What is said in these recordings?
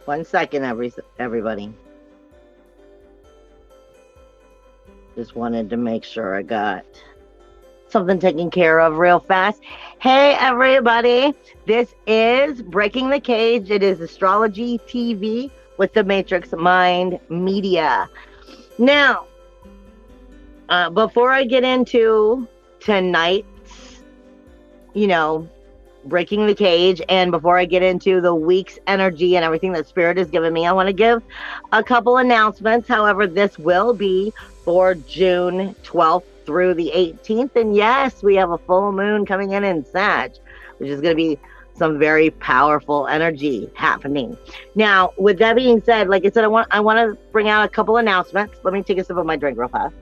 1 second, everybody. Just wanted to make sure I got something taken care of real fast. Hey, everybody. This is Breaking the Cage. It is Astrology TV with the Matrix Mind Media. Now, before I get into tonight's, Breaking the Cage, and before I get into the week's energy and everything that Spirit has given me, I want to give a couple announcements. However, this will be for June 12th through the 18th. And yes, we have a full moon coming in Sag, which is going to be some very powerful energy happening. Now, with that being said, like I said, I want to bring out a couple announcements. Let me take a sip of my drink real fast.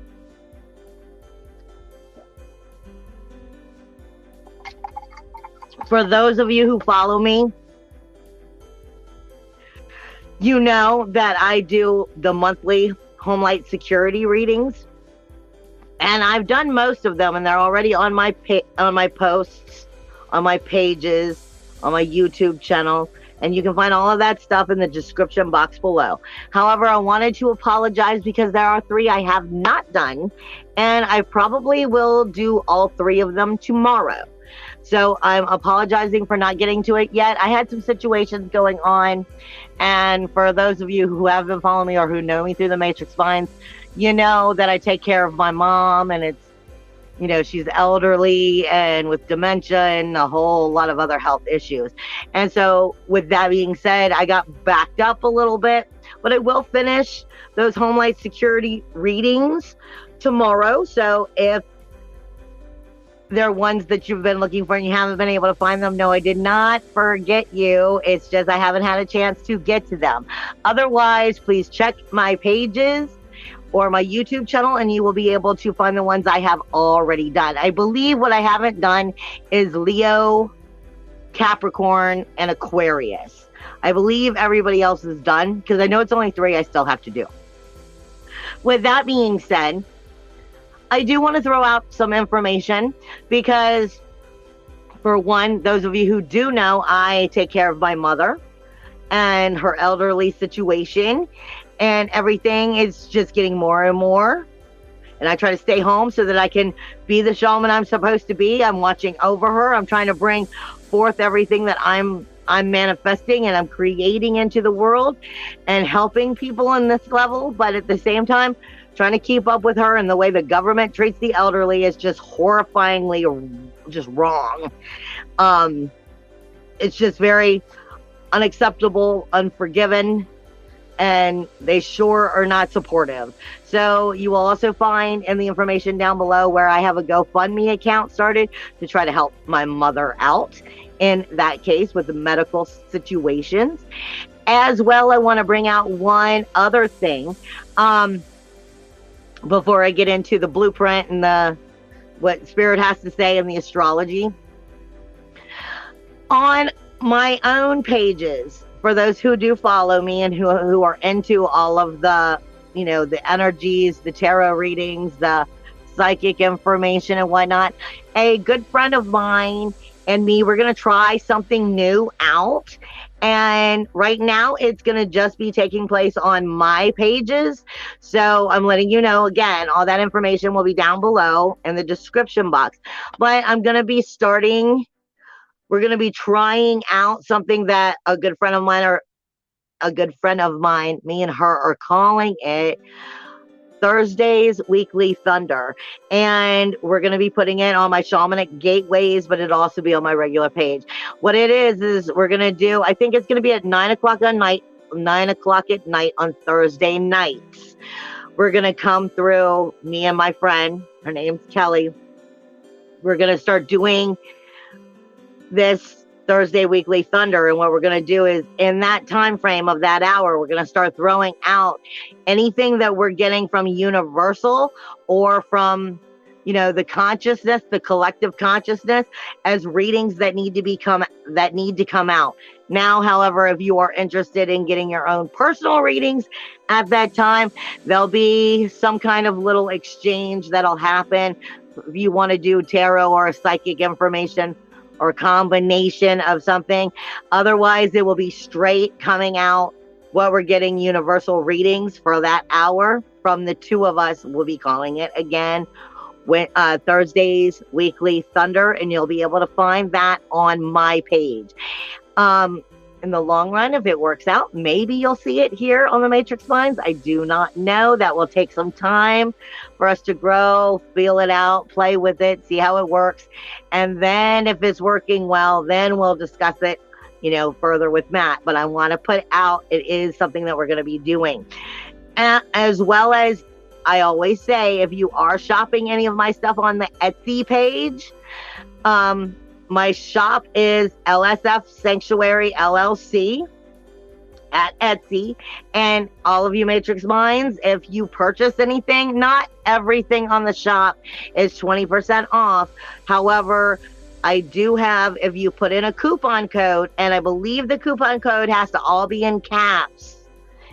For those of you who follow me, you know that I do the monthly home light security readings, and I've done most of them, and they're already on my posts, on my pages, on my YouTube channel, and you can find all of that stuff in the description box below. However, I wanted to apologize because there are 3 I have not done, and I probably will do all 3 of them tomorrow. So I'm apologizing for not getting to it yet. I had some situations going on, and for those of you who have been following me or who know me through the Matrix Minds, you know that I take care of my mom, and it's, she's elderly and with dementia and a whole lot of other health issues. And so with that being said, I got backed up a little bit, but I will finish those home light security readings tomorrow. So if they're ones that you've been looking for and you haven't been able to find them, no, I did not forget you. It's just I haven't had a chance to get to them. Otherwise, please check my pages or my YouTube channel, and you will be able to find the ones I have already done. I believe what I haven't done is Leo, Capricorn, and Aquarius. I believe everybody else is done, because I know it's only 3 I still have to do. With that being said, I do want to throw out some information because, for one, those of you who do know, I take care of my mother and her elderly situation, and everything is just getting more and more. And I try to stay home so that I can be the shaman I'm supposed to be. I'm watching over her. I'm trying to bring forth everything that I'm manifesting and I'm creating into the world and helping people in this level. But at the same time, trying to keep up with her, and the way the government treats the elderly is just horrifyingly just wrong. It's just very unacceptable, unforgiven, and they sure are not supportive. So you will also find in the information down below where I have a GoFundMe account started to try to help my mother out in that case with the medical situations. As well, I want to bring out one other thing. Before I get into the blueprint and what Spirit has to say in the astrology. On my own pages, for those who do follow me and who are into all of the, the energies, the tarot readings, the psychic information and whatnot, a good friend of mine and me, we're going to try something new out. And right now it's going to just be taking place on my pages. So I'm letting you know, again, all that information will be down below in the description box. But I'm going to be we're going to be trying out something that a good friend of mine, me and her are calling it Thursday's Weekly Thunder. And we're going to be putting it on my Shamanic Gateways, but it'll also be on my regular page. What it is we're going to do, I think it's going to be at 9 o'clock at night on Thursday nights. We're going to come through, me and my friend, her name's Kelly. We're going to start doing this Thursday Weekly Thunder, and what we're going to do is in that time frame of that hour, we're going to start throwing out anything that we're getting from universal or from the consciousness, the collective consciousness, as readings that need to come out. Now, however, if you are interested in getting your own personal readings at that time, there'll be some kind of little exchange that'll happen. If you want to do tarot or psychic information or combination of something. Otherwise, it will be straight coming out what we're getting universal readings for that hour from the two of us. We'll be calling it again when Thursdays Weekly Thunder, and you'll be able to find that on my page. In the long run, if it works out, maybe you'll see it here on the Matrix Minds. I do not know. That will take some time for us to grow, feel it out, play with it, see how it works. And then if it's working well, then we'll discuss it, you know, further with Matt. But I want to put out, it is something that we're going to be doing. As well as, I always say, if you are shopping any of my stuff on the Etsy page, my shop is LSF Sanctuary LLC at Etsy. And all of you Matrix Minds, if you purchase anything, not everything on the shop is 20% off. However, I do have, if you put in a coupon code, and I believe the coupon code has to all be in caps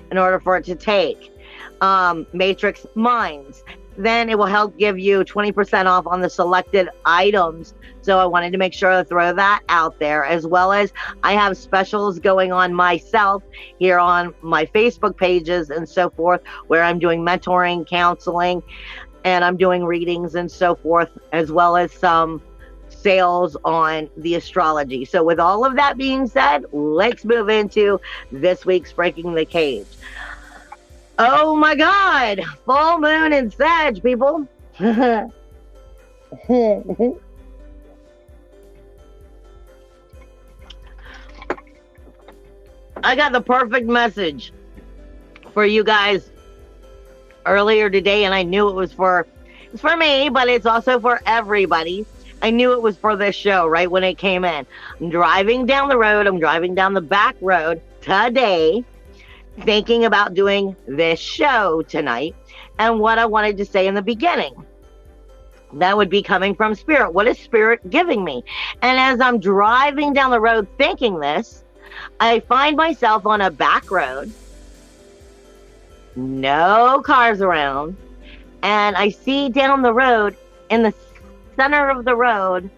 in order for it to take, Matrix Minds, then it will help give you 20% off on the selected items. So I wanted to make sure to throw that out there, as well as I have specials going on myself here on my Facebook pages and so forth, where I'm doing mentoring, counseling, and I'm doing readings and so forth, as well as some sales on the astrology. So with all of that being said, let's move into this week's Breaking the Cage. Oh my God, full moon in Sag, people. I got the perfect message for you guys earlier today, and I knew it's for me, but it's also for everybody. I knew it was for this show right when it came in. I'm driving down the road. I'm driving down the back road today, thinking about doing this show tonight, and what I wanted to say in the beginning. That would be coming from Spirit. What is Spirit giving me? And as I'm driving down the road thinking this, I find myself on a back road, no cars around, and I see down the road, in the center of the road,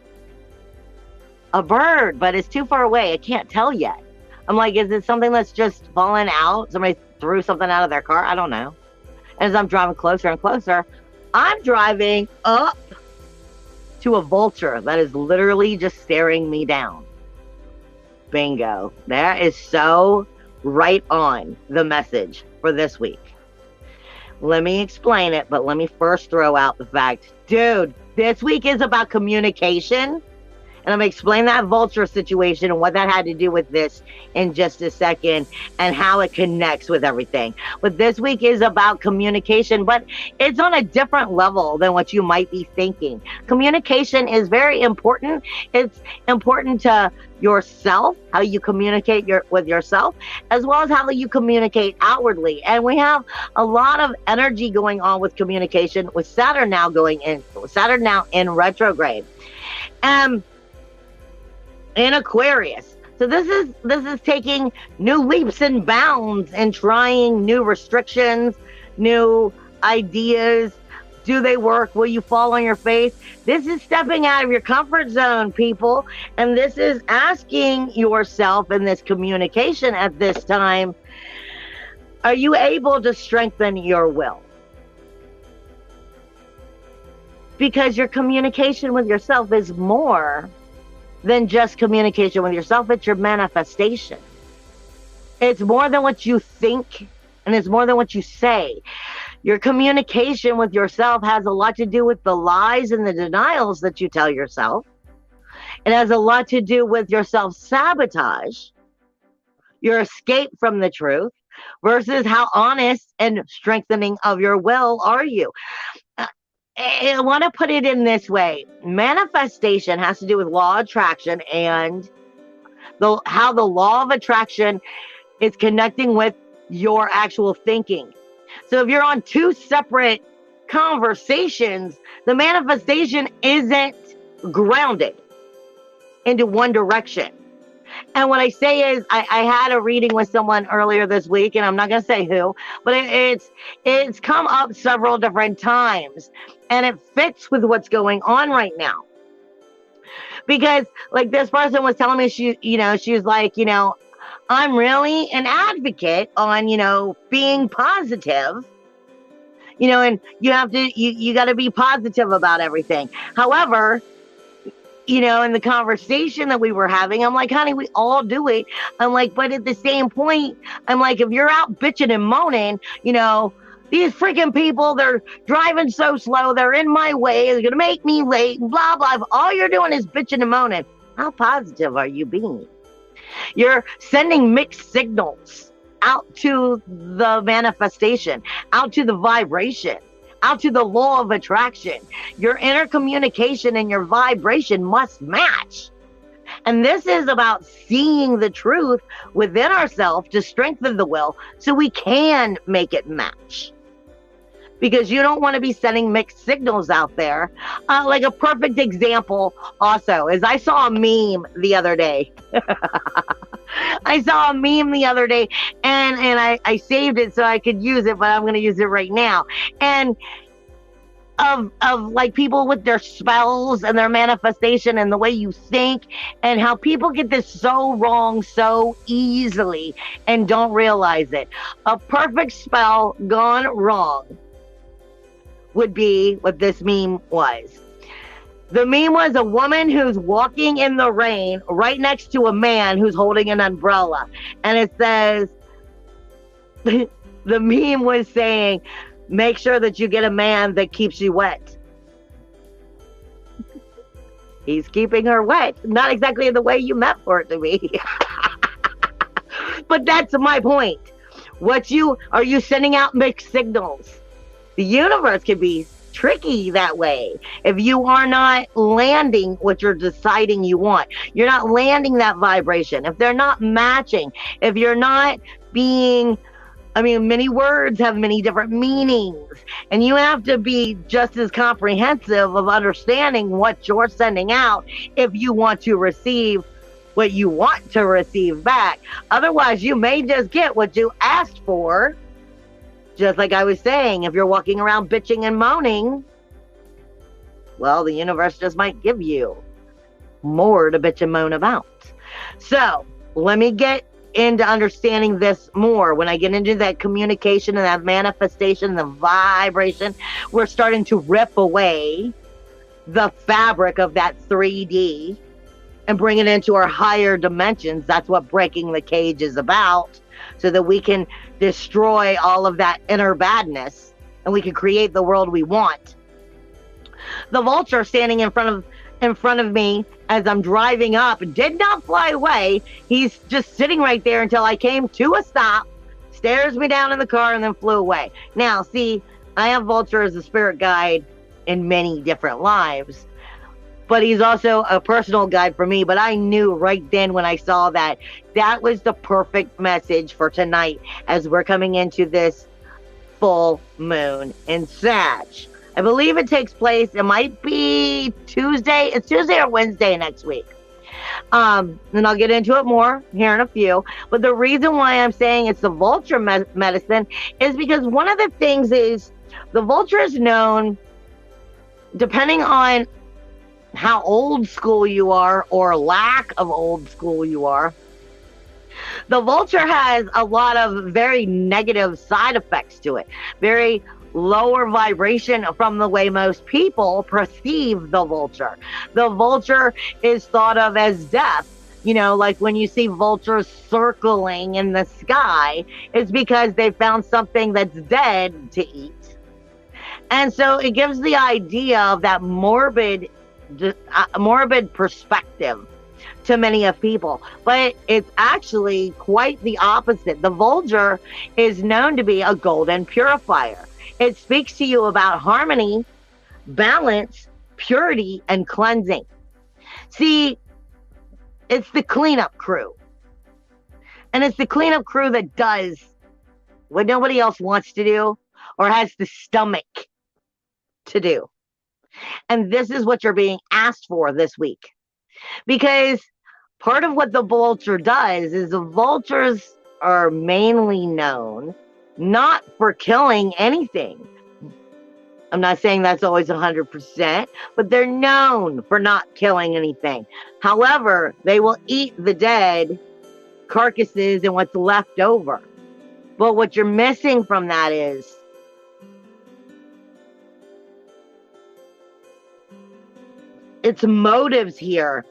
a bird, but it's too far away. I can't tell yet. I'm like, is it something that's just fallen out? Somebody threw something out of their car? I don't know. As I'm driving closer and closer, I'm driving up to a vulture that is literally just staring me down. Bingo. That is so right on the message for this week. Let me explain it, but let me first throw out the fact, dude, this week is about communication. And I'm going to explain that vulture situation and what that had to do with this in just a second, and how it connects with everything. But this week is about communication, but it's on a different level than what you might be thinking. Communication is very important. It's important to yourself, how you communicate with yourself, as well as how you communicate outwardly. And we have a lot of energy going on with communication, with Saturn now in retrograde. In Aquarius. So this is taking new leaps and bounds and trying new restrictions, new ideas. Do they work? Will you fall on your face? This is stepping out of your comfort zone, people. And this is asking yourself in this communication at this time, are you able to strengthen your will? Because your communication with yourself is more than just communication with yourself. It's your manifestation. It's more than what you think, and it's more than what you say. Your communication with yourself has a lot to do with the lies and the denials that you tell yourself. It has a lot to do with your self-sabotage, your escape from the truth, versus how honest and strengthening of your will are you. I want to put it in this way. Manifestation has to do with law of attraction, and how the law of attraction is connecting with your actual thinking. So if you're on two separate conversations, the manifestation isn't grounded into one direction. And what I say is, I had a reading with someone earlier this week, and I'm not going to say who, but it's come up several different times, and it fits with what's going on right now. Because like this person was telling me, she was like, I'm really an advocate on, being positive, and you got to be positive about everything. However, in the conversation that we were having, I'm like, honey, we all do it. I'm like, but at the same point, I'm like, if you're out bitching and moaning, these freaking people, they're driving so slow, they're in my way, they're going to make me late, blah, blah. If all you're doing is bitching and moaning, how positive are you being? You're sending mixed signals out to the manifestation, out to the vibration, out to the law of attraction. Your inner communication and your vibration must match. And this is about seeing the truth within ourselves to strengthen the will so we can make it match. Because you don't want to be sending mixed signals out there. Like a perfect example also is I saw a meme the other day. I saw a meme the other day and I saved it so I could use it, but I'm going to use it right now. And of like people with their spells and their manifestation and the way you think and how people get this so wrong so easily and don't realize it. A perfect spell gone wrong would be what this meme was. The meme was a woman who's walking in the rain right next to a man who's holding an umbrella. And it says, the meme was saying, make sure that you get a man that keeps you wet. He's keeping her wet. Not exactly in the way you meant for it to be. But that's my point. Are you sending out mixed signals? The universe can be tricky that way. If you are not landing what you're deciding you want, you're not landing that vibration. If they're not matching, if you're not being, many words have many different meanings, and you have to be just as comprehensive of understanding what you're sending out if you want to receive what you want to receive back. Otherwise, you may just get what you asked for. Just like I was saying, if you're walking around bitching and moaning, well, the universe just might give you more to bitch and moan about. So let me get into understanding this more. When I get into that communication and that manifestation, the vibration, we're starting to rip away the fabric of that 3D and bring it into our higher dimensions. That's what breaking the cage is about, so that we can destroy all of that inner badness and we can create the world we want. The vulture standing in front of me as I'm driving up did not fly away. He's just sitting right there until I came to a stop, stares me down in the car, and then flew away. Now, see, I have Vulture as a spirit guide in many different lives, but he's also a personal guide for me. But I knew right then when I saw that was the perfect message for tonight as we're coming into this full moon in Sag. I believe it takes place, it might be Tuesday. It's Tuesday or Wednesday next week. And I'll get into it more here in a few. But the reason why I'm saying it's the vulture medicine is because one of the things is the vulture is known, depending on how old school you are or lack of old school you are, the vulture has a lot of very negative side effects to it. Very lower vibration from the way most people perceive the vulture. The vulture is thought of as death. Like when you see vultures circling in the sky, it's because they found something that's dead to eat. And so it gives the idea of that morbid perspective to many of people, but it's actually quite the opposite. The vulture is known to be a golden purifier. It speaks to you about harmony, balance, purity, and cleansing. See, it's the cleanup crew. And it's the cleanup crew that does what nobody else wants to do or has the stomach to do. And this is what you're being asked for this week. Because part of what the vulture does is the vultures are mainly known not for killing anything. I'm not saying that's always 100%, but they're known for not killing anything. However, they will eat the dead carcasses and what's left over. But what you're missing from that is its motives here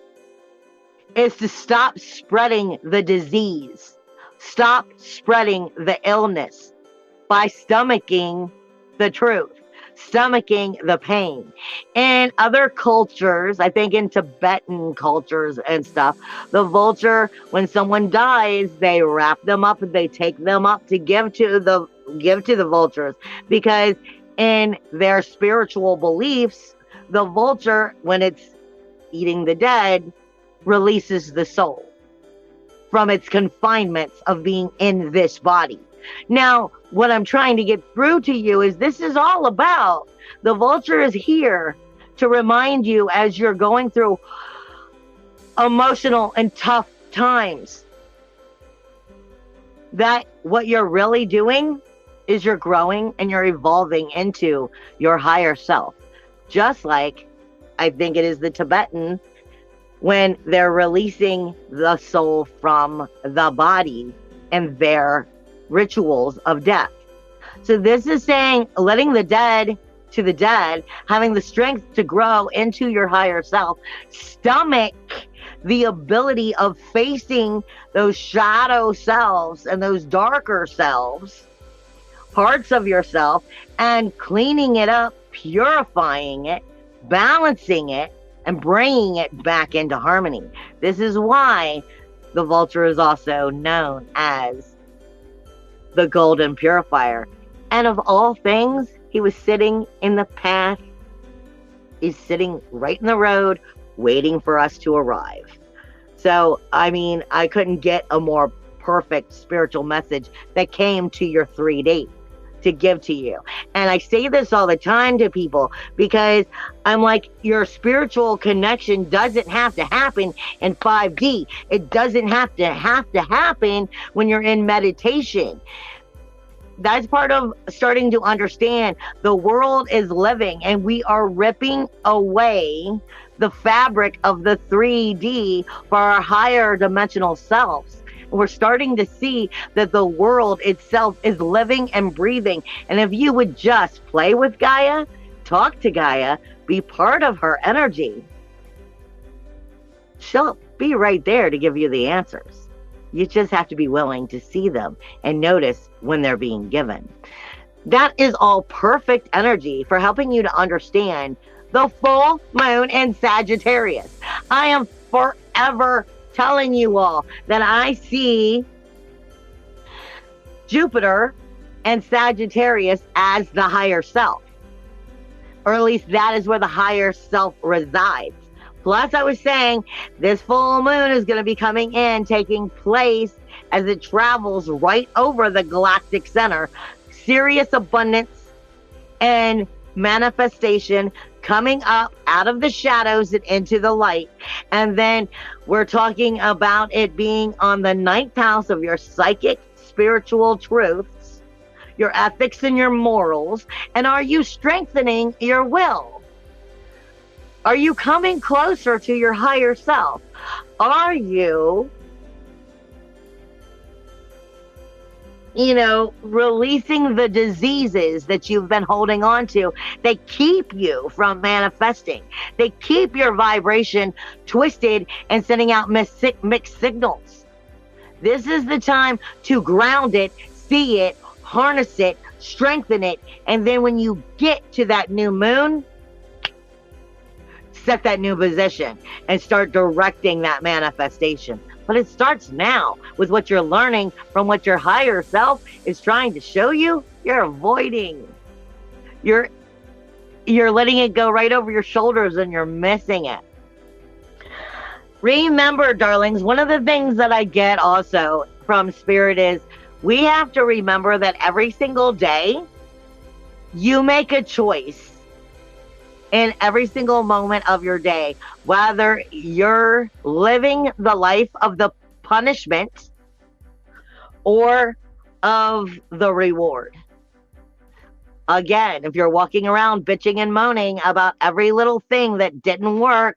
is to stop spreading the disease, stop spreading the illness by stomaching the truth, stomaching the pain. In other cultures, I think in Tibetan cultures and stuff, the vulture, when someone dies, they wrap them up and they take them up to give to the vultures, because in their spiritual beliefs, the vulture, when it's eating the dead, releases the soul from its confinements of being in this body. Now, what I'm trying to get through to you is this is all about, the vulture is here to remind you as you're going through emotional and tough times that what you're really doing is you're growing and you're evolving into your higher self. Just like I think it is the Tibetan, when they're releasing the soul from the body and their rituals of death. So this is saying letting the dead to the dead, having the strength to grow into your higher self, stomach the ability of facing those shadow selves and those darker selves, parts of yourself, and cleaning it up, purifying it, balancing it, and bringing it back into harmony. This is why the vulture is also known as the golden purifier. And of all things, he was sitting in the path. He's sitting right in the road, waiting for us to arrive. So, I mean, I couldn't get a more perfect spiritual message that came to your 3D to give to you. And I say this all the time to people because I'm like, your spiritual connection doesn't have to happen in 5D. It doesn't have to happen when you're in meditation. That's part of starting to understand the world is living, and we are ripping away the fabric of the 3D for our higher dimensional selves. We're starting to see that the world itself is living and breathing. And if you would just play with Gaia, talk to Gaia, be part of her energy, she'll be right there to give you the answers. You just have to be willing to see them and notice when they're being given. That is all perfect energy for helping you to understand the full moon in Sagittarius. I am forever telling you all that I see Jupiter and Sagittarius as the higher self, or at least that is where the higher self resides. Plus, I was saying this full moon is going to be coming in, taking place as it travels right over the galactic center. Serious abundance and manifestation coming up out of the shadows and into the light. And then we're talking about it being on the 9th house of your psychic, spiritual truths, your ethics and your morals. And are you strengthening your will? Are you coming closer to your higher self? Are you, releasing the diseases that you've been holding on to? They keep you from manifesting. They keep your vibration twisted and sending out mixed signals. This is the time to ground it, see it, harness it, strengthen it, and then when you get to that new moon, set that new position and start directing that manifestation. But it starts now with what you're learning from what your higher self is trying to show you. You're avoiding. You're letting it go right over your shoulders and you're missing it. Remember, darlings, one of the things that I get also from Spirit is we have to remember that every single day you make a choice in every single moment of your day, whether you're living the life of the punishment or of the reward. Again, if you're walking around bitching and moaning about every little thing that didn't work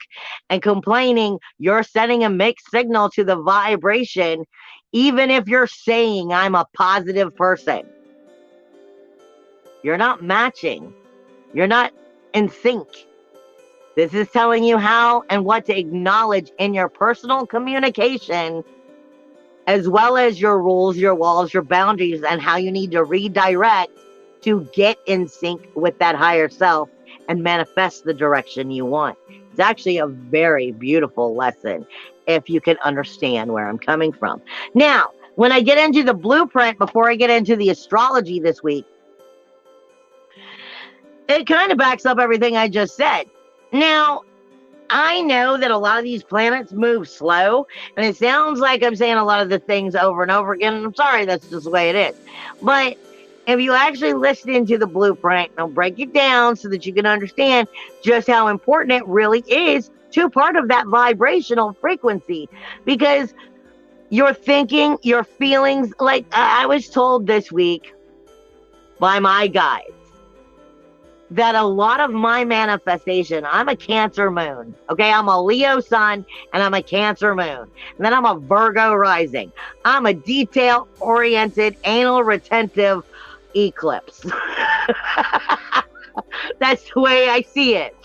and complaining, you're sending a mixed signal to the vibration, even if you're saying I'm a positive person. You're not matching. You're not in sync. This is telling you how and what to acknowledge in your personal communication, as well as your rules, your walls, your boundaries, and how you need to redirect to get in sync with that higher self and manifest the direction you want. It's actually a very beautiful lesson if you can understand where I'm coming from. Now, when I get into the blueprint, before I get into the astrology this week, it kind of backs up everything I just said. Now, I know that a lot of these planets move slow, and it sounds like I'm saying a lot of the things over and over again, and I'm sorry, that's just the way it is. But if you actually listen into the blueprint, I'll break it down so that you can understand just how important it really is to part of that vibrational frequency. Because your thinking, your feelings, like I was told this week by my guides, that a lot of my manifestation, I'm a Cancer moon, okay? I'm a Leo sun and I'm a Cancer moon. And then I'm a Virgo rising. I'm a detail-oriented, anal-retentive eclipse. That's the way I see it.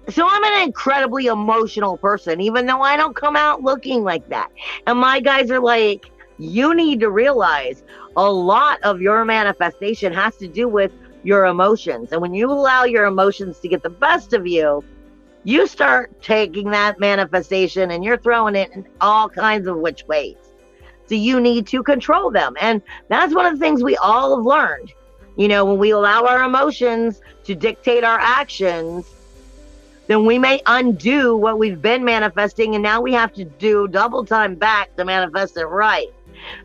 So I'm an incredibly emotional person, even though I don't come out looking like that. And my guys are like, you need to realize a lot of your manifestation has to do with your emotions. And when you allow your emotions to get the best of you, you start taking that manifestation and you're throwing it in all kinds of which ways. So you need to control them. And that's one of the things we all have learned. You know, when we allow our emotions to dictate our actions, then we may undo what we've been manifesting, and now we have to do double time back to manifest it right.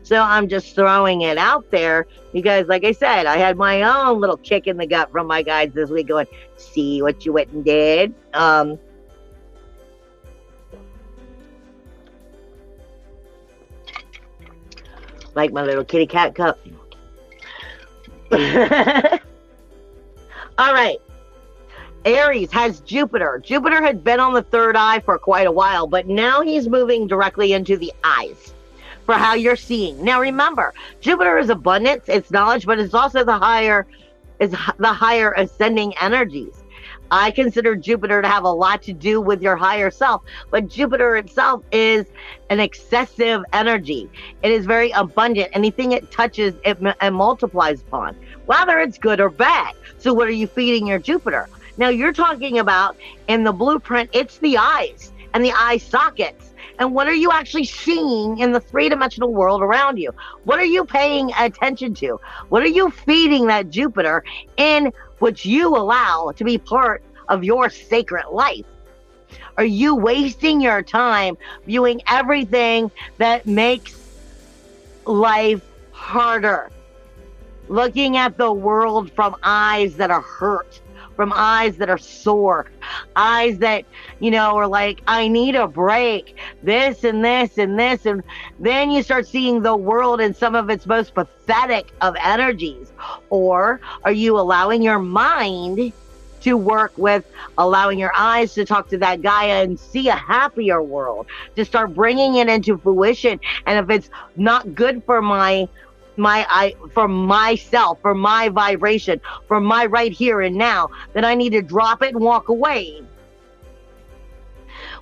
So I'm just throwing it out there because, like I said, I had my own little kick in the gut from my guides this week going, see what you went and did. Like my little kitty cat cup. All right. Aries has Jupiter. Jupiter had been on the third eye for quite a while, but now he's moving directly into the eyes for how you're seeing. Now remember, Jupiter is abundance, it's knowledge, but it's also the higher ascending energies. I consider Jupiter to have a lot to do with your higher self, but Jupiter itself is an excessive energy. It is very abundant. Anything it touches, it multiplies upon, whether it's good or bad. So what are you feeding your Jupiter? Now you're talking about, in the blueprint, it's the eyes and the eye sockets. And what are you actually seeing in the three-dimensional world around you? What are you paying attention to? What are you feeding that Jupiter in which you allow to be part of your sacred life? Are you wasting your time viewing everything that makes life harder? Looking at the world from eyes that are hurt, from eyes that are sore, eyes that, you know, are like, I need a break, this and this and this. And then you start seeing the world in some of its most pathetic of energies. Or are you allowing your mind to work with allowing your eyes to talk to that Gaia and see a happier world, to start bringing it into fruition? And if it's not good for for myself, for my vibration, for my right here and now, then I need to drop it and walk away.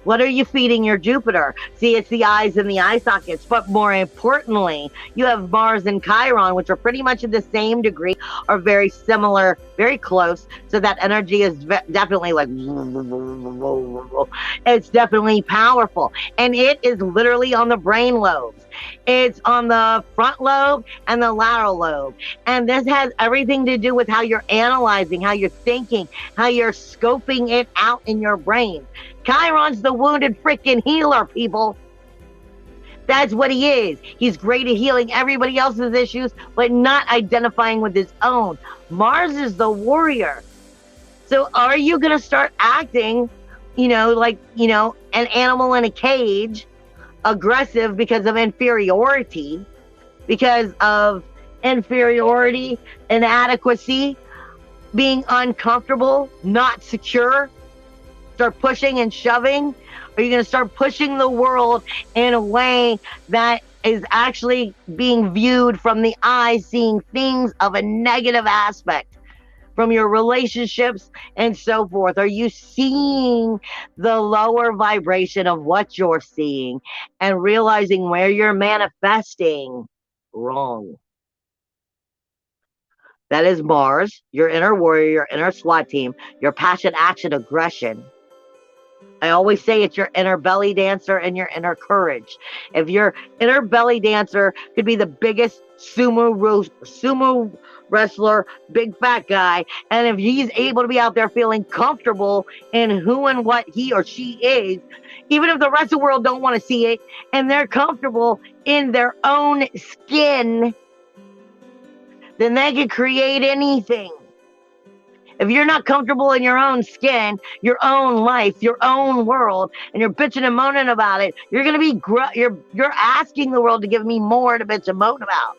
What are you feeding your Jupiter? See, it's the eyes and the eye sockets, but more importantly, you have Mars and Chiron, which are pretty much in the same degree, are very similar, very close. So that energy is definitely like, it's definitely powerful. And it is literally on the brain lobes. It's on the front lobe and the lateral lobe. And this has everything to do with how you're analyzing, how you're thinking, how you're scoping it out in your brain. Chiron's the wounded freaking healer, people. That's what he is. He's great at healing everybody else's issues, but not identifying with his own. Mars is the warrior. So are you going to start acting, like, an animal in a cage, aggressive because of inadequacy, being uncomfortable, not secure, start pushing and shoving? Are you going to start pushing the world in a way that is actually being viewed from the eye, seeing things of a negative aspect from your relationships and so forth? Are you seeing the lower vibration of what you're seeing and realizing where you're manifesting wrong? That is Mars, your inner warrior, your inner SWAT team, your passion, action, aggression. I always say it's your inner belly dancer and your inner courage. If your inner belly dancer could be the biggest sumo wrestler, big fat guy, and if he's able to be out there feeling comfortable in who and what he or she is, even if the rest of the world don't want to see it, and they're comfortable in their own skin, then they can create anything. If you're not comfortable in your own skin, your own life, your own world, and you're bitching and moaning about it, you're going to be you're asking the world to give me more to bitch and moan about.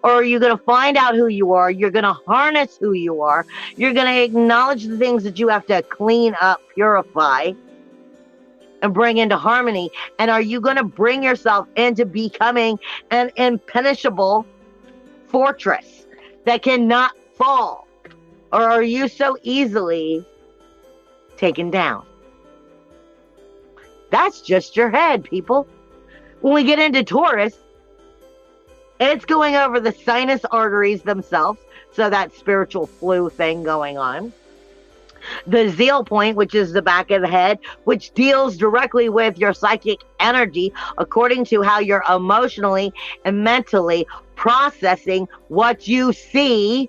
Or are you going to find out who you are? You're going to harness who you are. You're going to acknowledge the things that you have to clean up, purify, and bring into harmony. And are you going to bring yourself into becoming an impenetrable fortress that cannot fall? Or are you so easily taken down? That's just your head, people. When we get into Taurus, it's going over the sinus arteries themselves. So that spiritual flu thing going on. The zeal point, which is the back of the head, which deals directly with your psychic energy according to how you're emotionally and mentally processing what you see,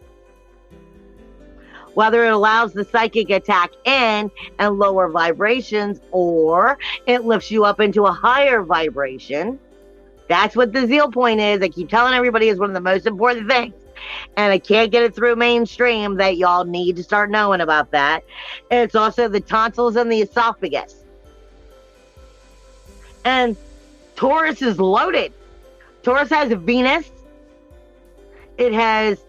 whether it allows the psychic attack in and lower vibrations, or it lifts you up into a higher vibration. That's what the zeal point is. I keep telling everybody it's one of the most important things. And I can't get it through mainstream that y'all need to start knowing about that. It's also the tonsils and the esophagus. And Taurus is loaded. Taurus has Venus. It has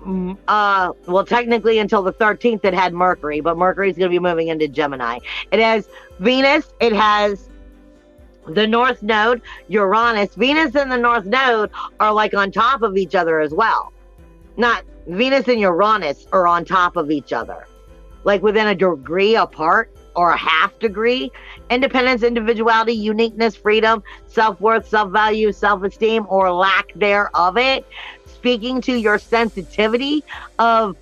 well, technically until the 13th it had Mercury, but Mercury's going to be moving into Gemini. It has Venus, it has the North Node, Uranus. Venus and the North Node are like on top of each other as well. Not Venus and Uranus are on top of each other, like within a degree apart or a half degree. Independence, individuality, uniqueness, freedom, self-worth, self-value, self-esteem, or lack thereof it. Speaking to your sensitivity of,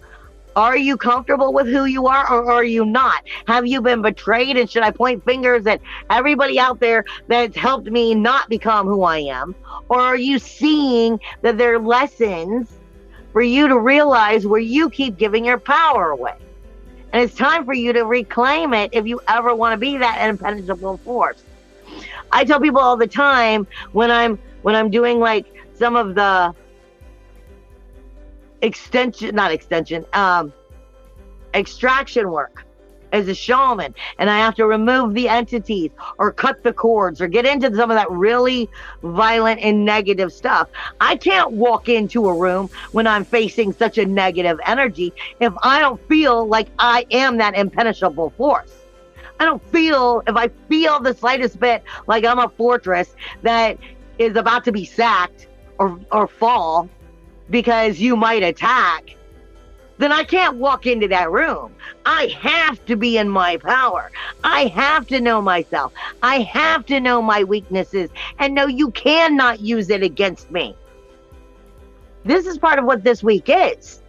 are you comfortable with who you are or are you not? Have you been betrayed? And should I point fingers at everybody out there that's helped me not become who I am? Or are you seeing that there are lessons for you to realize where you keep giving your power away? And it's time for you to reclaim it if you ever want to be that impenetrable force. I tell people all the time when I'm doing like some of the extraction work as a shaman, and I have to remove the entities or cut the cords or get into some of that really violent and negative stuff. I can't walk into a room when I'm facing such a negative energy if I don't feel like I am that impenetrable force. If I feel the slightest bit like I'm a fortress that is about to be sacked or fall because you might attack, then I can't walk into that room. I have to be in my power. I have to know myself. I have to know my weaknesses and know you cannot use it against me. This is part of what this week is.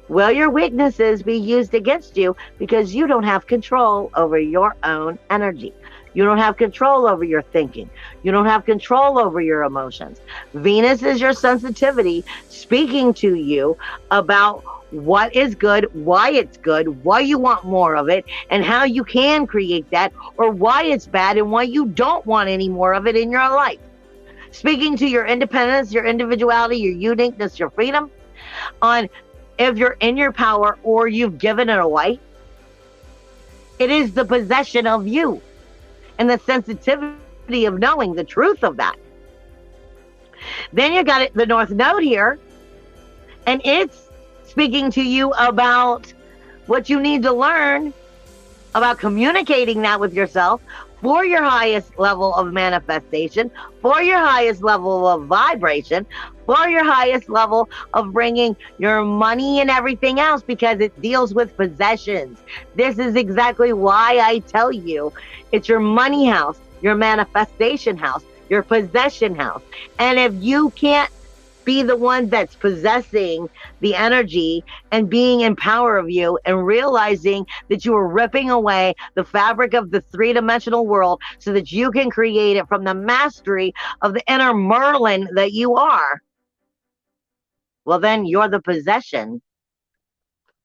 Will your weaknesses be used against you because you don't have control over your own energy? You don't have control over your thinking. You don't have control over your emotions. Venus is your sensitivity speaking to you about what is good, why you want more of it, and how you can create that, or why it's bad and why you don't want any more of it in your life. Speaking to your independence, your individuality, your uniqueness, your freedom, on if you're in your power or you've given it away. It is the possession of you. And the sensitivity of knowing the truth of that. Then you got the North Node here, and it's speaking to you about what you need to learn about communicating that with yourself for your highest level of manifestation, for your highest level of vibration, for your highest level of bringing your money and everything else, because it deals with possessions. This is exactly why I tell you it's your money house, your manifestation house, your possession house. And if you can't be the one that's possessing the energy and being in power of you and realizing that you are ripping away the fabric of the three-dimensional world so that you can create it from the mastery of the inner Merlin that you are, well, then you're the possession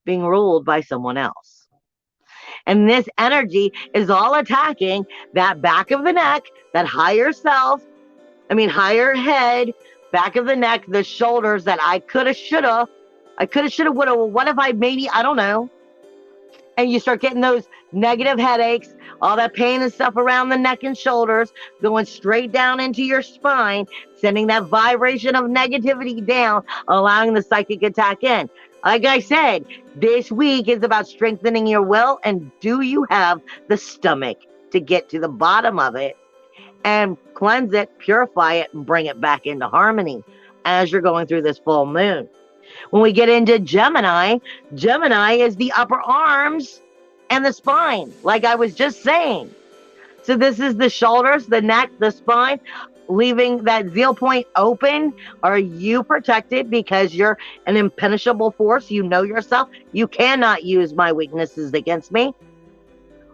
being ruled by someone else. And this energy is all attacking that back of the neck, that higher self, higher head, back of the neck, the shoulders that I coulda, shoulda, woulda. Well, what if I maybe, I don't know. And you start getting those negative headaches, all that pain and stuff around the neck and shoulders, going straight down into your spine, sending that vibration of negativity down, allowing the psychic attack in. Like I said, this week is about strengthening your will, and do you have the stomach to get to the bottom of it and cleanse it, purify it, and bring it back into harmony as you're going through this full moon. When we get into Gemini, Gemini is the upper arms and the spine, like I was just saying. So this is the shoulders, the neck, the spine, leaving that zeal point open. Are you protected because you're an impenetrable force? You know yourself. You cannot use my weaknesses against me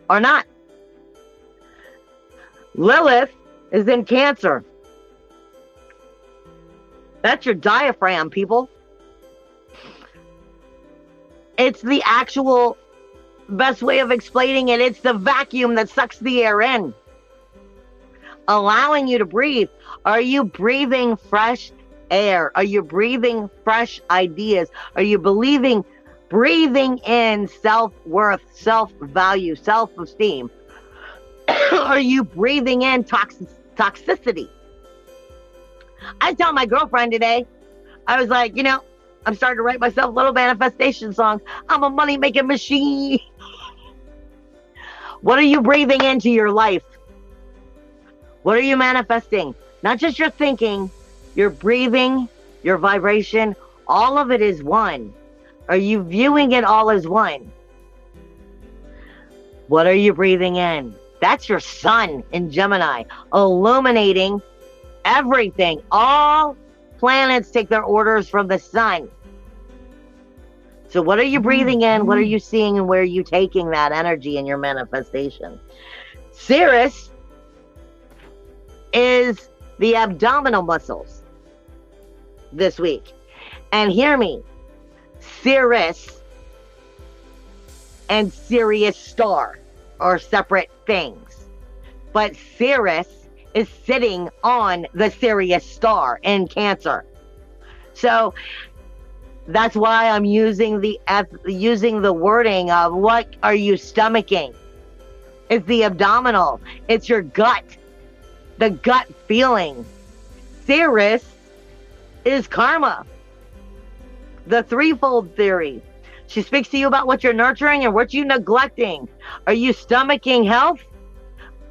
or not. Lilith is in Cancer. That's your diaphragm, people. It's the actual best way of explaining it. It's the vacuum that sucks the air in, allowing you to breathe. Are you breathing fresh air? Are you breathing fresh ideas? Are you breathing in self-worth, self-value, self-esteem? Are you breathing in toxicity? I tell my girlfriend today, I was like, I'm starting to write myself little manifestation songs. I'm a money-making machine. What are you breathing into your life? What are you manifesting? Not just your thinking, your breathing, your vibration, all of it is one. Are you viewing it all as one? What are you breathing in? That's your sun in Gemini, illuminating everything. All planets take their orders from the sun. So what are you breathing in? What are you seeing? And where are you taking that energy in your manifestation? Ceres is the abdominal muscles this week. And hear me, Ceres and Sirius star are separate things. But Ceres is sitting on the Sirius star in Cancer. So that's why I'm using the wording of what are you stomaching? It's the abdominal. It's your gut. The gut feeling. Ceres is karma. The threefold theory. She speaks to you about what you're nurturing and what you're neglecting. Are you stomaching health?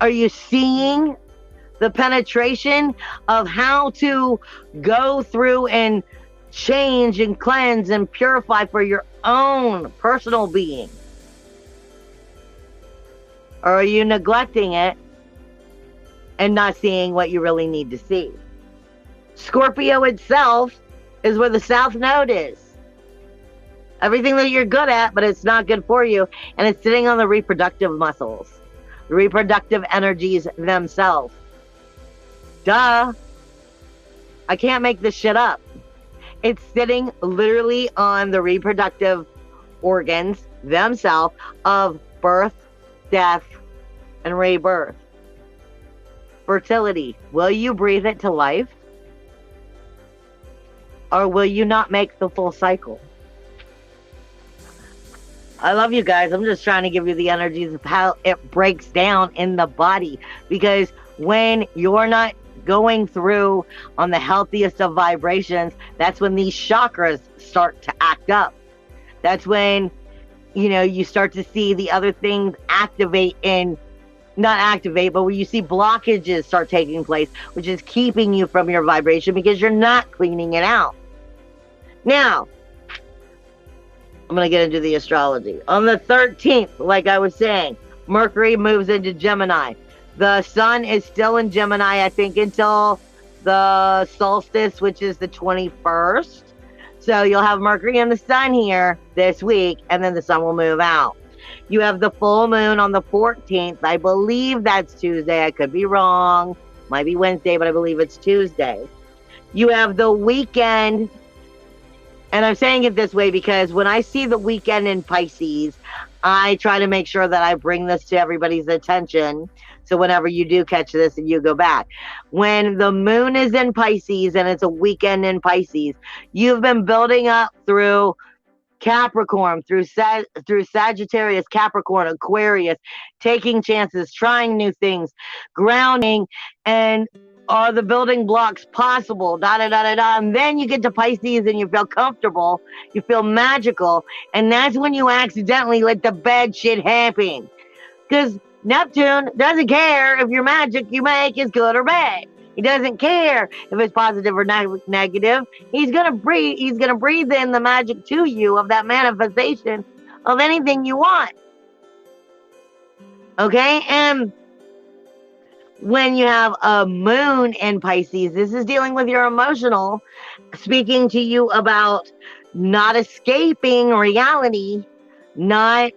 Are you seeing the penetration of how to go through and change and cleanse and purify for your own personal being? Or are you neglecting it and not seeing what you really need to see? Scorpio itself is where the South Node is. Everything that you're good at, but it's not good for you. And it's sitting on the reproductive muscles, the reproductive energies themselves. Duh. I can't make this shit up. It's sitting literally on the reproductive organs themselves of birth, death, and rebirth. Fertility. Will you breathe it to life? Or will you not make the full cycle? I love you guys. I'm just trying to give you the energies of how it breaks down in the body. Because when you're not going through on the healthiest of vibrations, that's when these chakras start to act up. That's when, you know, you start to see the other things activate and not activate, but when you see blockages start taking place, which is keeping you from your vibration because you're not cleaning it out. Now, I'm going to get into the astrology. On the 13th, like I was saying, Mercury moves into Gemini. The sun is still in Gemini, I think, until the solstice, which is the 21st. So you'll have Mercury and the sun here this week, and then the sun will move out. You have the full moon on the 14th. I believe that's Tuesday. I could be wrong. Might be Wednesday, but I believe it's Tuesday. You have the weekend. And I'm saying it this way because when I see the weekend in Pisces, I try to make sure that I bring this to everybody's attention. So whenever you do catch this and you go back, when the moon is in Pisces and it's a weekend in Pisces, you've been building up through Capricorn, through Sagittarius, Capricorn, Aquarius, taking chances, trying new things, grounding, and are the building blocks possible, and then you get to Pisces and you feel comfortable, you feel magical, and that's when you accidentally let the bad shit happen. Because Neptune doesn't care if your magic you make is good or bad. He doesn't care if it's positive or negative. He's gonna breathe in the magic to you of that manifestation of anything you want. Okay? And when you have a moon in Pisces, this is dealing with your emotional, speaking to you about not escaping reality, not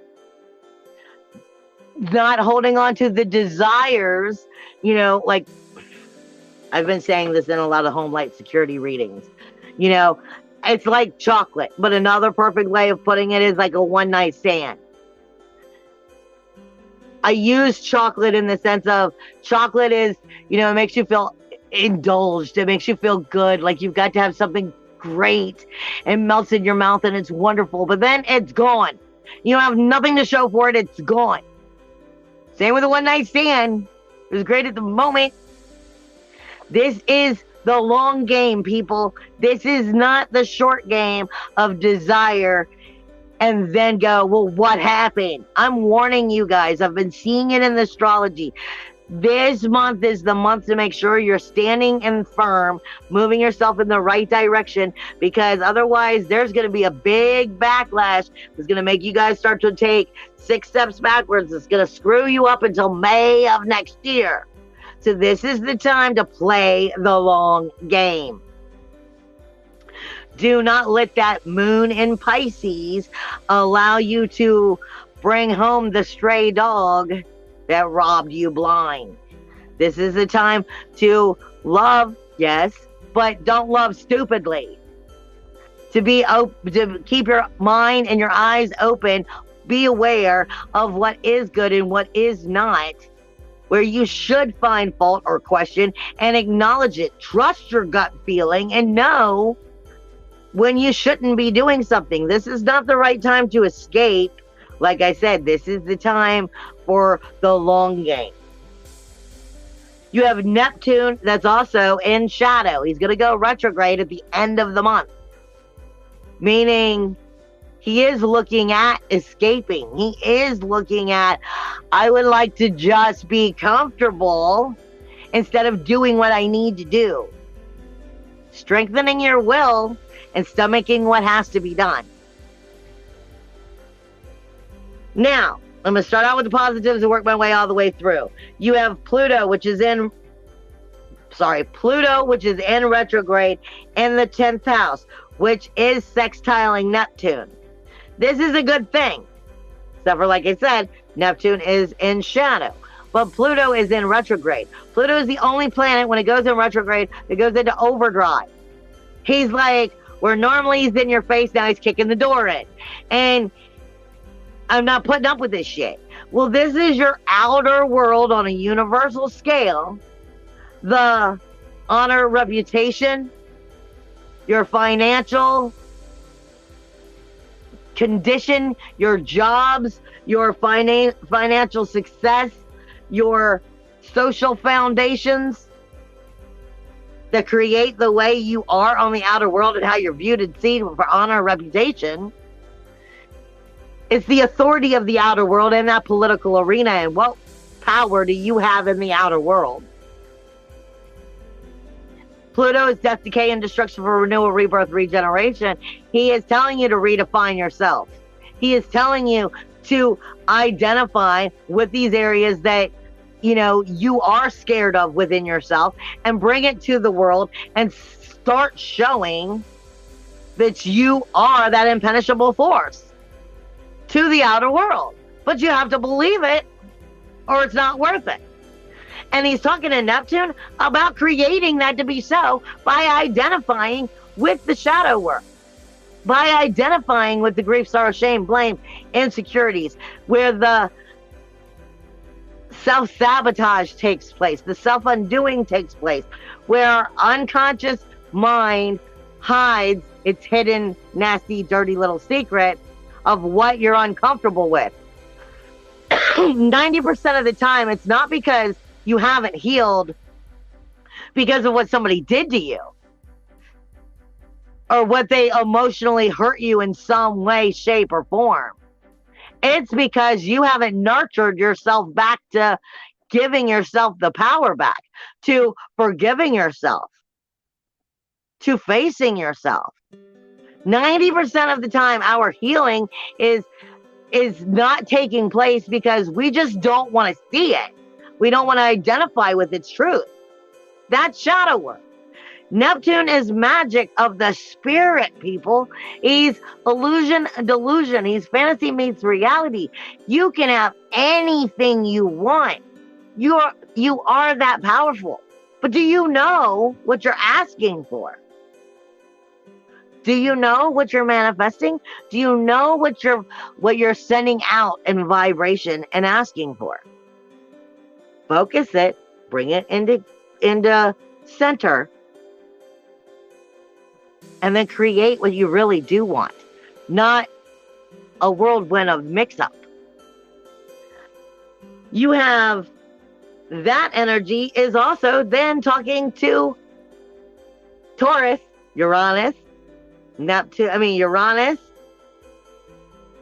holding on to the desires, you know, like I've been saying this in a lot of home light security readings. You know, it's like chocolate, but another perfect way of putting it is like a one-night stand. I use chocolate in the sense of chocolate is, you know, it makes you feel indulged. It makes you feel good. Like you've got to have something great. It melts in your mouth and it's wonderful, but then it's gone. You have nothing to show for it. It's gone. Same with a one-night stand. It was great at the moment. This is the long game, people. This is not the short game of desire and then go, well, what happened? I'm warning you guys. I've been seeing it in the astrology. This month is the month to make sure you're standing and firm, moving yourself in the right direction, because otherwise there's going to be a big backlash. It's going to make you guys start to take 6 steps backwards. It's going to screw you up until May of next year. So this is the time to play the long game. Do not let that moon in Pisces allow you to bring home the stray dog that robbed you blind. This is the time to love, yes, but don't love stupidly. To keep your mind and your eyes open, be aware of what is good and what is not, where you should find fault or question and acknowledge it. Trust your gut feeling and know when you shouldn't be doing something. This is not the right time to escape. Like I said, this is the time for the long game. You have Neptune that's also in shadow. He's going to go retrograde at the end of the month. Meaning he is looking at escaping. He is looking at, I would like to just be comfortable instead of doing what I need to do. Strengthening your will and stomaching what has to be done. Now, I'm going to start out with the positives and work my way all the way through. You have Pluto, which is in retrograde in the 10th house, which is sextiling Neptune. This is a good thing. Except for, like I said, Neptune is in shadow. But Pluto is in retrograde. Pluto is the only planet, when it goes in retrograde, it goes into overdrive. He's like, where normally he's in your face, now he's kicking the door in. And I'm not putting up with this shit. Well, this is your outer world on a universal scale. The honor, reputation, your financial condition, your jobs, your financial success, your social foundations that create the way you are on the outer world and how you're viewed and seen for honor and reputation. It's the authority of the outer world in that political arena. And what power do you have in the outer world? Pluto is death, decay, and destruction for renewal, rebirth, regeneration. He is telling you to redefine yourself. He is telling you to identify with these areas that, you know, you are scared of within yourself, and bring it to the world and start showing that you are that impenetrable force to the outer world. But you have to believe it, or it's not worth it. And he's talking to Neptune about creating that to be so by identifying with the shadow work, by identifying with the grief, sorrow, shame, blame, insecurities, where the self-sabotage takes place, the self-undoing takes place, where our unconscious mind hides its hidden, nasty, dirty little secret of what you're uncomfortable with. 90% of the time, it's not because you haven't healed because of what somebody did to you, or what they emotionally hurt you in some way, shape, or form. It's because you haven't nurtured yourself back to giving yourself the power back, to forgiving yourself, to facing yourself. 90% of the time, our healing is not taking place because we just don't want to see it. We don't want to identify with its truth. That's shadow work. Neptune is magic of the spirit, people. He's illusion, delusion. He's fantasy meets reality. You can have anything you want. You are that powerful. But do you know what you're asking for? Do you know what you're manifesting? Do you know what you're sending out in vibration and asking for? Focus it, bring it into center, and then create what you really do want, not a whirlwind of mix-up. You have that energy is also then talking to Taurus, Uranus, Uranus,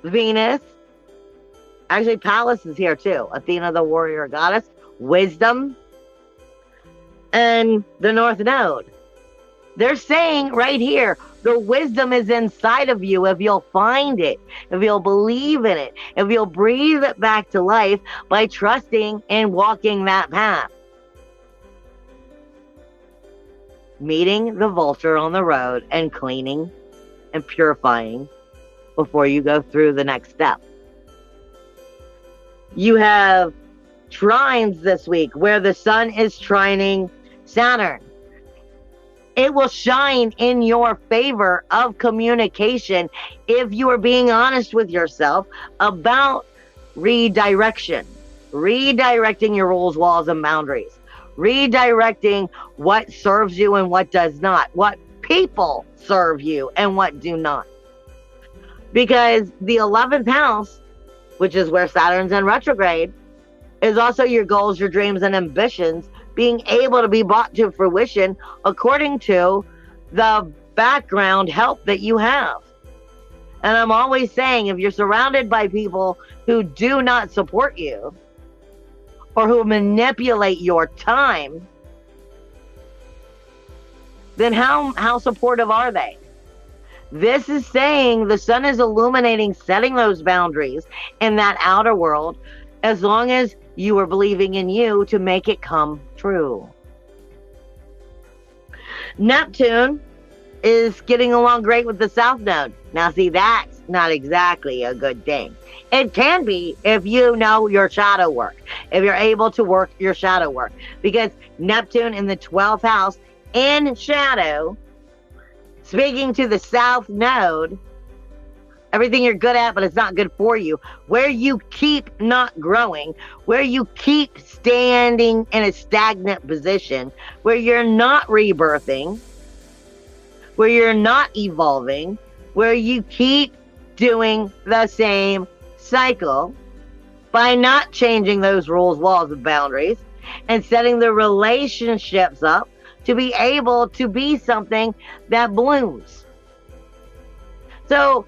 Venus. Actually, Pallas is here too. Athena, the warrior goddess, wisdom, and the North Node. They're saying right here, the wisdom is inside of you if you'll find it, if you'll believe in it, if you'll breathe it back to life by trusting and walking that path. Meeting the vulture on the road and cleaning and purifying before you go through the next step. You have trines this week where the sun is trining Saturn. It will shine in your favor of communication if you are being honest with yourself about redirection, redirecting your rules, walls, and boundaries, redirecting what serves you and what does not, what people serve you and what do not. Because the 11th house, which is where Saturn's in retrograde, is also your goals, your dreams, and ambitions being able to be brought to fruition according to the background help that you have. And I'm always saying, if you're surrounded by people who do not support you or who manipulate your time, then how supportive are they? This is saying the sun is illuminating, setting those boundaries in that outer world, as long as you are believing in you to make it come true. Neptune is getting along great with the South Node. Now, see, that's not exactly a good thing. It can be if you know your shadow work, if you're able to work your shadow work, because Neptune in the 12th house in shadow, speaking to the South Node, everything you're good at, but it's not good for you, where you keep not growing, where you keep standing in a stagnant position, where you're not rebirthing, where you're not evolving, where you keep doing the same cycle by not changing those rules, walls, and boundaries, and setting the relationships up to be able to be something that blooms. So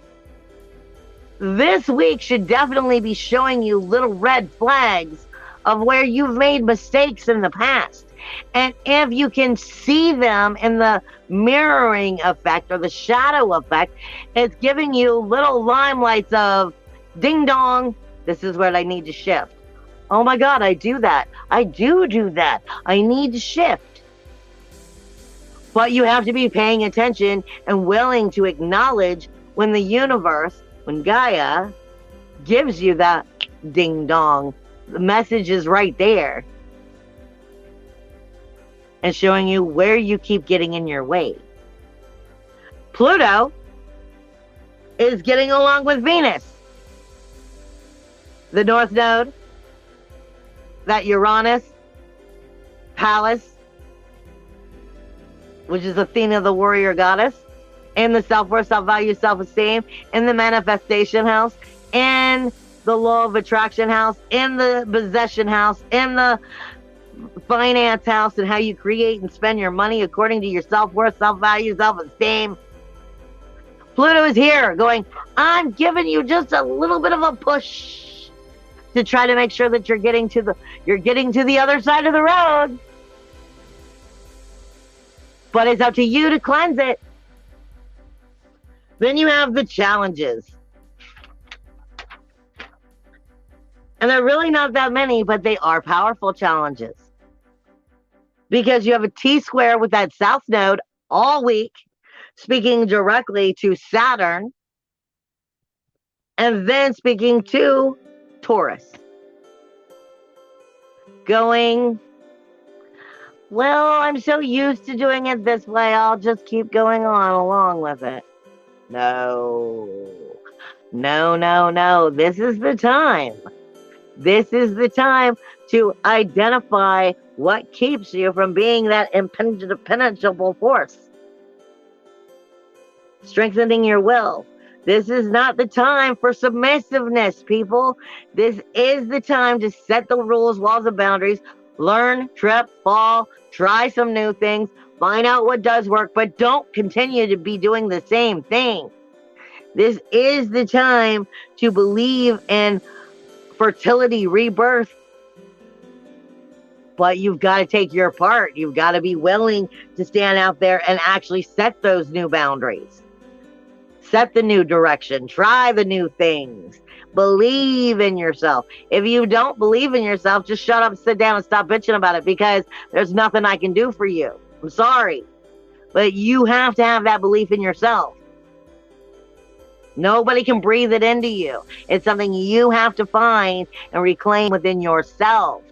This week should definitely be showing you little red flags of where you've made mistakes in the past. And if you can see them in the mirroring effect or the shadow effect, it's giving you little limelights of ding dong, this is where I need to shift. Oh my God, I do that. I do that. I need to shift. But you have to be paying attention and willing to acknowledge when the universe, when Gaia gives you that ding dong, the message is right there and showing you where you keep getting in your way. Pluto is getting along with Venus, the North Node, that Uranus, Pallas, which is Athena, the warrior goddess, in the self-worth, self-value, self-esteem, in the manifestation house, in the law of attraction house, in the possession house, in the finance house, and how you create and spend your money according to your self-worth, self-value, self-esteem. Pluto is here going, I'm giving you just a little bit of a push to try to make sure that you're getting to the other side of the road. But it's up to you to cleanse it. Then you have the challenges. And they're really not that many, but they are powerful challenges. Because you have a T-square with that South Node all week, speaking directly to Saturn, and then speaking to Taurus. Going, well, I'm so used to doing it this way, I'll just keep going on along with it. No. This is the time. This is the time to identify what keeps you from being that impenetrable force. Strengthening your will. This is not the time for submissiveness, people. This is the time to set the rules, laws, and boundaries. Learn, trip, fall, try some new things, find out what does work, but don't continue to be doing the same thing. This is the time to believe in fertility, rebirth. But you've got to take your part. You've got to be willing to stand out there and actually set those new boundaries. Set the new direction. Try the new things. Believe in yourself. If you don't believe in yourself, just shut up, sit down, and stop bitching about it, because there's nothing I can do for you. I'm sorry. But you have to have that belief in yourself. Nobody can breathe it into you. It's something you have to find and reclaim within yourself.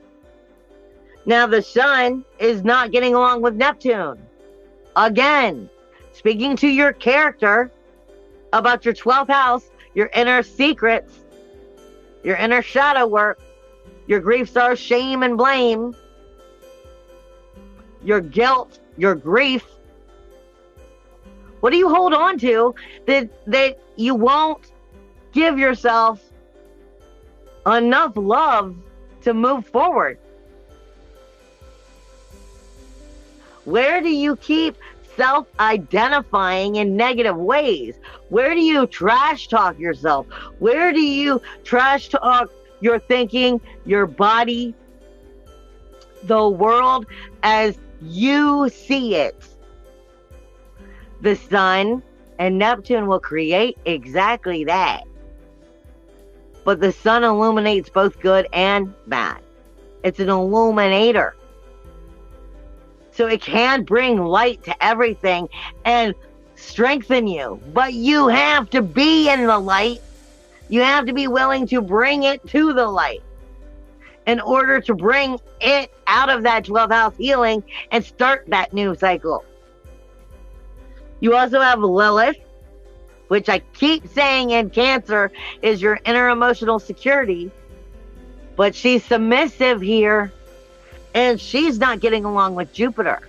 Now, the sun is not getting along with Neptune. Again, speaking to your character about your 12th house, your inner secrets, your inner shadow work, your grief, sorrow, shame, and blame, your guilt, your grief. What do you hold on to that you won't give yourself enough love to move forward? Where do you keep self-identifying in negative ways? Where do you trash talk yourself? Where do you trash talk your thinking, your body, the world as you see it? The sun and Neptune will create exactly that. But the sun illuminates both good and bad. It's an illuminator. So it can bring light to everything and strengthen you. But you have to be in the light. You have to be willing to bring it to the light in order to bring it out of that 12th house healing and start that new cycle. You also have Lilith, which I keep saying in Cancer is your inner emotional security. But she's submissive here. And she's not getting along with Jupiter.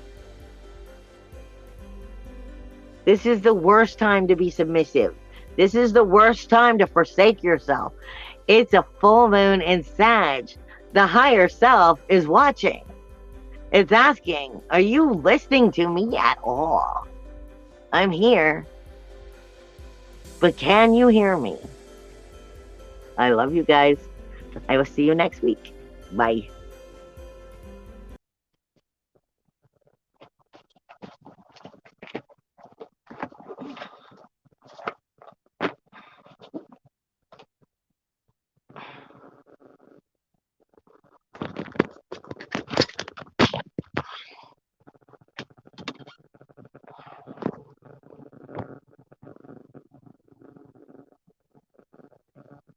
This is the worst time to be submissive. This is the worst time to forsake yourself. It's a full moon in Sag. The higher self is watching. It's asking, are you listening to me at all? I'm here. But can you hear me? I love you guys. I will see you next week. Bye.